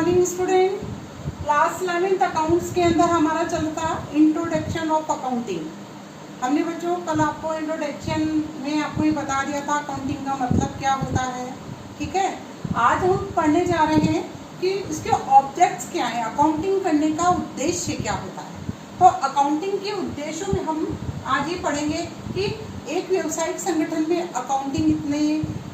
Morning student. Class 11th accounts के अंदर हमारा चलता इंट्रोडक्शन ऑफ अकाउंटिंग। हमने बच्चों कल आपको इंट्रोडक्शन में आपको ये बता दिया था अकाउंटिंग का मतलब क्या होता है। ठीक है, आज हम पढ़ने जा रहे हैं कि इसके ऑब्जेक्ट्स क्या हैं, अकाउंटिंग करने का उद्देश्य क्या होता है। तो अकाउंटिंग के उद्देश्यों में हम आज ये पढ़ेंगे कि एक व्यावसायिक संगठन में अकाउंटिंग इतने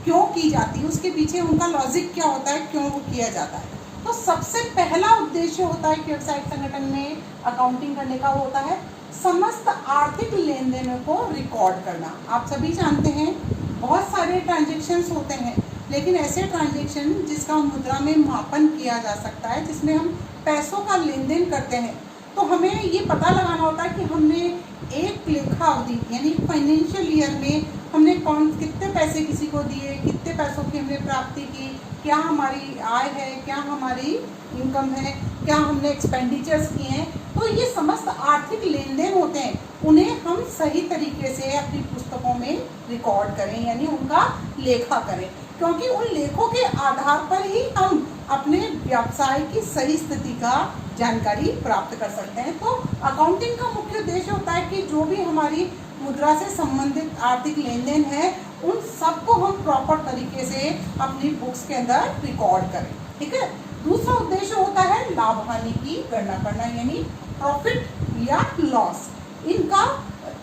क्यों की जाती है, उसके पीछे उनका लॉजिक क्या होता है, क्यों वो किया जाता है। तो सबसे पहला उद्देश्य होता है कि व्यावसायिक संगठन में अकाउंटिंग करने का, वो होता है समस्त आर्थिक लेन देनों को रिकॉर्ड करना। आप सभी जानते हैं बहुत सारे ट्रांजेक्शन्स होते हैं, लेकिन ऐसे ट्रांजेक्शन जिसका मुद्रा में मापन किया जा सकता है, जिसमें हम पैसों का लेन देन करते हैं, तो हमें ये पता लगाना होता है कि हमने एक लेखा अवधि यानी फाइनेंशियल ईयर में हमने कितने पैसे किसी को दिए, कितने पैसों की हमने प्राप्ति की, क्या हमारी आय है, क्या हमारी इनकम है, क्या हमने एक्सपेंडिचर्स किए हैं। तो ये समस्त आर्थिक लेन देन होते हैं, उन्हें हम सही तरीके से अपनी पुस्तकों में रिकॉर्ड करें, यानी उनका लेखा करें, क्योंकि उन लेखों के आधार पर ही हम अपने व्यवसाय की सही स्थिति का जानकारी प्राप्त कर सकते हैं। तो अकाउंटिंग का मुख्य उद्देश्य होता है कि जो भी हमारी मुद्रा से संबंधित आर्थिक लेन देन है, उन सबको हम प्रॉपर तरीके से अपनी बुक्स के अंदर रिकॉर्ड करें। ठीक है, दूसरा उद्देश्य होता है लाभ हानि की गणना करना, यानी प्रॉफिट या लॉस, इनका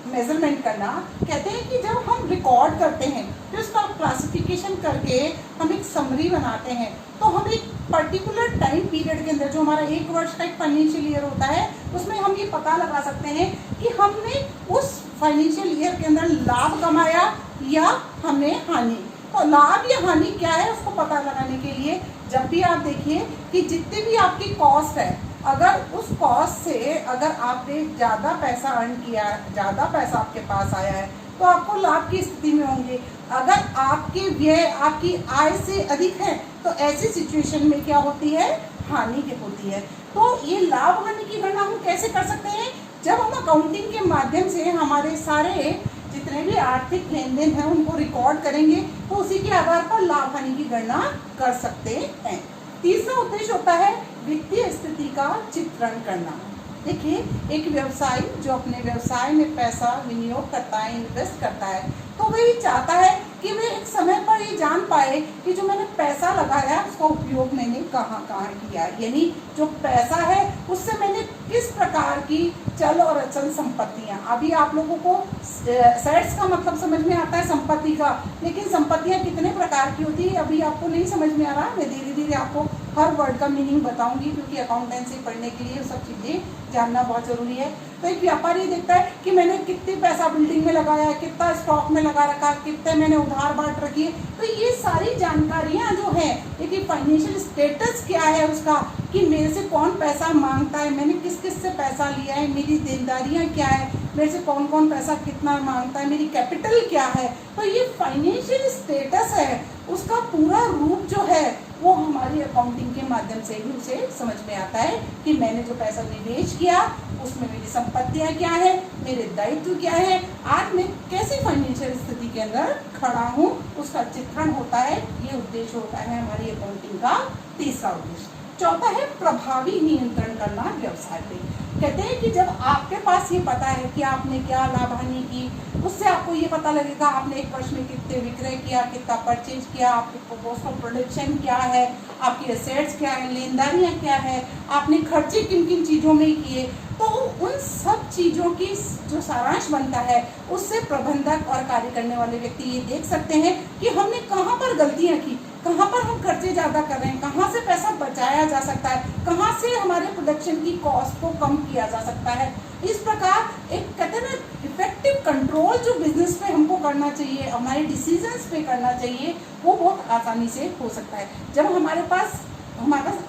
मेजरमेंट करना। कहते हैं कि जब हम रिकॉर्ड करते हैं तो इसका क्लासिफिकेशन करके हम एक समरी बनाते हैं, तो हम एक पर्टिकुलर टाइम पीरियड के अंदर, जो हमारा एक वर्ष का एक फाइनेंशियल ईयर होता है, उसमें हम ये पता लगा सकते हैं कि हमने उस फाइनेंशियल ईयर के अंदर लाभ कमाया या हमने हानि। तो लाभ या हानि क्या है उसको पता लगाने के लिए जब भी आप देखिए कि जितनी भी आपकी कॉस्ट है, अगर उस कॉस्ट से अगर आपने ज़्यादा पैसा अर्न किया, ज़्यादा पैसा आपके पास आया है, तो आपको लाभ की स्थिति में होंगे। अगर आपके व्यय आपकी आय से अधिक है, तो ऐसी सिचुएशन में क्या होती है, हानि की होती है। तो ये लाभ हानि की गणना हम कैसे कर सकते हैं, जब हम अकाउंटिंग के माध्यम से हमारे सारे जितने भी आर्थिक लेन देन है उनको रिकॉर्ड करेंगे, तो उसी के आधार पर लाभ हानि की गणना कर सकते हैं। तीसरा उद्देश्य होता है वित्तीय स्थिति का चित्रण करना। देखिए, एक व्यवसायी जो अपने व्यवसाय में पैसा विनियोग करता है, इन्वेस्ट करता है, तो वही चाहता है कि वे एक समय पर ये जान पाए कि जो मैंने पैसा लगाया उसका उपयोग मैंने कहाँ कहाँ किया, यानी जो पैसा है उससे मैंने किस प्रकार की चल और अचल संपत्तियाँ। अभी आप लोगों को सेट्स का मतलब समझ में आता है संपत्ति का, लेकिन संपत्तियाँ कितने प्रकार की होती है अभी आपको नहीं समझ में आ रहा। मैं धीरे धीरे आपको हर वर्ड का मीनिंग बताऊंगी, क्योंकि अकाउंटेंसी पढ़ने के लिए सब चीज़ें जानना बहुत जरूरी है। तो एक व्यापारी देखता है कि मैंने कितने पैसा बिल्डिंग में लगाया है, कितना स्टॉक में लगा रखा, कितने मैंने उधार बांट रखी है। तो ये सारी जानकारियां जो है, देखिए फाइनेंशियल स्टेटस क्या है उसका, कि मेरे से कौन पैसा मांगता है, मैंने किस किस से पैसा लिया है, मेरी देनदारियां क्या है, मेरे से कौन कौन पैसा कितना मांगता है, मेरी कैपिटल क्या है। तो ये फाइनेंशियल स्टेटस है, उसका पूरा रूप जो है वो हमारी अकाउंटिंग के माध्यम से ही उसे समझ में आता है कि मैंने जो पैसा निवेश किया उसमें मेरी संपत्तियां क्या है, मेरे दायित्व क्या है, आज मैं कैसी फाइनेंशियल स्थिति के अंदर खड़ा हूँ, उसका चित्रण होता है। ये उद्देश्य होता है हमारी अकाउंटिंग का तीसरा उद्देश्य। चौथा है प्रभावी नियंत्रण करना व्यवसाय पे। कहते हैं कि जब आपके पास ये पता है कि आपने क्या लाभ हानि की, उससे आपको ये पता लगेगा आपने एक वर्ष में कितने विक्रय किया, कितना परचेज किया, आपकी कॉस्ट ऑफ प्रोडक्शन क्या है, आपकी एसेट्स क्या है, लेनदारियाँ क्या है, आपने खर्चे किन किन चीज़ों में किए। तो उन सब चीज़ों की जो सारांश बनता है, उससे प्रबंधक और कार्य करने वाले व्यक्ति ये देख सकते हैं कि हमने कहाँ पर गलतियाँ की, कहाँ पर हम खर्चे ज़्यादा कर रहे हैं, कहाँ से पैसा बचाया जा सकता है, कहाँ से हमारे प्रोडक्शन की कॉस्ट को कम किया जा सकता है। इस प्रकार एक कहते हैं ना इफेक्टिव कंट्रोल जो बिजनेस पे हमको करना चाहिए, हमारे डिसीजंस पे करना चाहिए, वो बहुत आसानी से हो सकता है। जब हमारे पास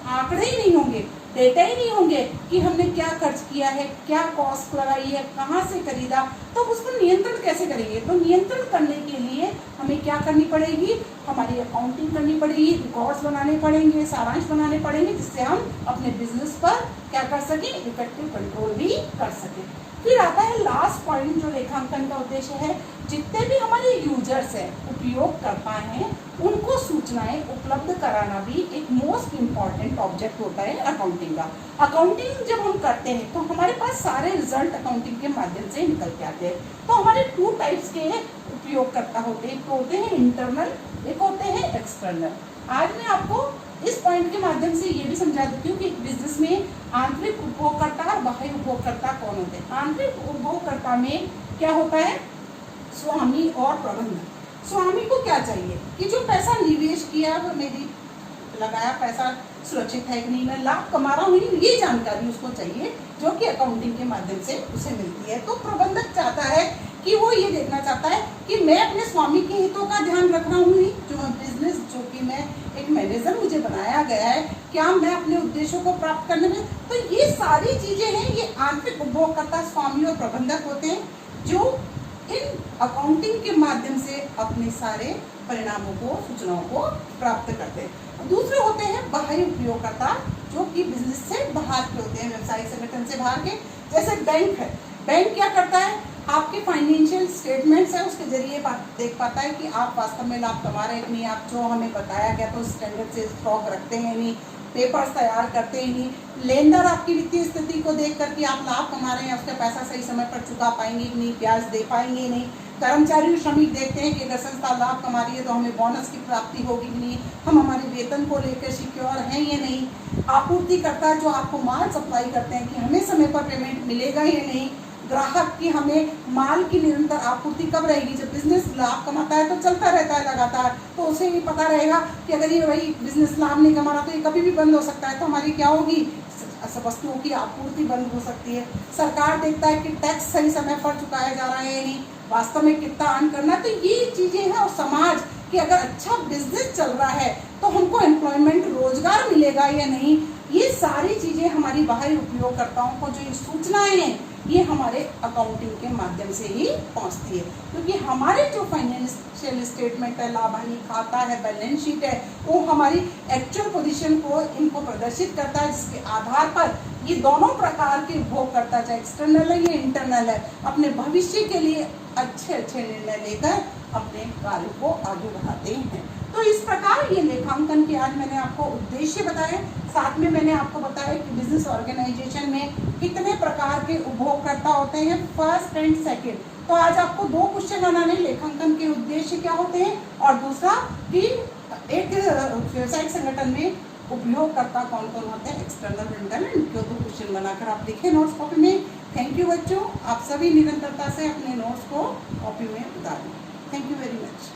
आंकड़े ही नहीं होंगे, डेटा ही नहीं होंगे कि हमने क्या खर्च किया है, क्या कॉस्ट लगाई है, कहाँ से खरीदा, तो उसको नियंत्रण कैसे करेंगे। तो नियंत्रण करने के लिए हमें क्या करनी पड़ेगी, हमारी अकाउंटिंग करनी पड़ेगी, रिकॉर्ड्स बनाने पड़ेंगे, सारांश बनाने पड़ेंगे, जिससे हम अपने बिजनेस पर क्या कर सकें, इफेक्टिव कंट्रोल भी कर सकें। फिर आता है लास्ट पॉइंट जो लेखांकन का उद्देश्य है, जितने भी हमारे यूजर्स हैं, उपयोगकर्ता हैं, उनको सूचनाएं उपलब्ध कराना भी एक मोस्ट इम्पॉर्टेंट ऑब्जेक्ट होता है अकाउंटिंग का। अकाउंटिंग जब हम करते हैं तो हमारे पास सारे रिजल्ट अकाउंटिंग के माध्यम से निकल के आते हैं। तो हमारे 2 टाइप्स के उपयोगकर्ता होते हैं, एक होते हैं इंटरनल, एक होते हैं एक्सटर्नल। आज मैं आपको इस पॉइंट के माध्यम से ये भी समझा देती हूँ कि बिजनेस में आंतरिक उपभोगकर्ता और बाह्य उपभोगकर्ता कौन होते हैं। आंतरिक उपभोगकर्ता में क्या होता है, स्वामी और प्रबंधक। स्वामी को क्या चाहिए कि जो पैसा निवेश किया वो मेरी लगाया पैसा सुरक्षित है कि नहीं, मैं लाभ कमा रहा हूँ, ये जानकारी उसको चाहिए, जो कि अकाउंटिंग के माध्यम से उसे मिलती है। तो प्रबंधक चाहता है कि वो ये देखना चाहता है कि मैं अपने स्वामी के हितों का ध्यान रख रहा हूँ, जो बिजनेस, जो कि मैं एक मैनेजर मुझे बनाया गया है, क्या मैं अपने उद्देश्यों को प्राप्त करने में। तो ये सारी चीजें हैं, ये आंतरिक उपभोगकर्ता स्वामी और प्रबंधक होते हैं, जो इन अकाउंटिंग के माध्यम से अपने सारे परिणामों को, सूचनाओं को प्राप्त करते हैं। दूसरे होते हैं बाह्य उपयोगकर्ता, जो कि बिजनेस से बाहर के होते हैं, व्यवसायिक संगठन से बाहर के। जैसे बैंक है, बैंक क्या करता है, आपके फाइनेंशियल स्टेटमेंट्स है, उसके जरिए देख पाता है कि आप वास्तव में लाभ कमा रहे हैं कि नहीं, आप जो हमें बताया गया तो स्टैंडर्ड से स्टॉक रखते हैं नहीं, पेपर्स तैयार करते हैं नहीं, लेनदार आपकी वित्तीय स्थिति को देख कर कि आप लाभ कमा रहे हैं, उसका पैसा सही समय पर चुका पाएंगे कि नहीं, ब्याज दे पाएंगे नहीं। कर्मचारी और श्रमिक देखते हैं कि अगर संस्था लाभ कमा रही है तो हमें बोनस की प्राप्ति होगी कि नहीं, हम हमारे वेतन को लेकर सिक्योर हैं या नहीं। आपूर्तिकर्ता जो आपको माल सप्लाई करते हैं कि हमें समय पर पेमेंट मिलेगा या नहीं। ग्राहक की हमें माल की निरंतर आपूर्ति कब रहेगी, जब बिजनेस लाभ कमाता है तो चलता रहता है लगातार, तो उसे भी पता रहेगा कि अगर ये वही बिजनेस लाभ नहीं कमा रहा तो ये कभी भी बंद हो सकता है, तो हमारी क्या होगी, वस्तुओं की आपूर्ति बंद हो सकती है। सरकार देखता है कि टैक्स सही समय पर चुकाया जा रहा है या नहीं, वास्तव में कितना अर्न करना। तो ये चीजें हैं, और समाज कि अगर अच्छा बिजनेस चल रहा है तो हमको एम्प्लॉयमेंट, रोजगार मिलेगा या नहीं, ये सारी चीजें हमारी बाहरी उपयोगकर्ताओं को जो ये सूचनाएं हैं, ये हमारे अकाउंटिंग के माध्यम से ही पहुंचती है। क्योंकि हमारे जो फाइनेंशियल स्टेटमेंट है, लाभ हानि खाता है, बैलेंस शीट है, वो हमारी एक्चुअल पोजीशन को इनको प्रदर्शित करता है, जिसके आधार पर ये दोनों प्रकार के उपभोगकर्ता, चाहे एक्सटर्नल है या इंटरनल है, अपने भविष्य के लिए अच्छे अच्छे निर्णय लेकर अपने कार्य को आगे बढ़ाते हैं। तो इस प्रकार ये लेखांकन के आज मैंने आपको उद्देश्य बताए, साथ में मैंने आपको बताया कि बिजनेस ऑर्गेनाइजेशन में कितने प्रकार के उपभोगकर्ता होते हैं, फर्स्ट एंड सेकंड। तो आज आपको 2 क्वेश्चन बनाने, लेखांकन के उद्देश्य क्या होते हैं, और दूसरा कि एक व्यवसायिक संगठन में उपयोगकर्ता कौन कौन होते हैं, एक्सटर्नल इंटरनल, इनके 2 क्वेश्चन बनाकर आप लिखें नोट्स कॉपी में। थैंक यू बच्चों, आप सभी निरंतरता से अपने नोट्स को कॉपी में उतारें। Thank you very much.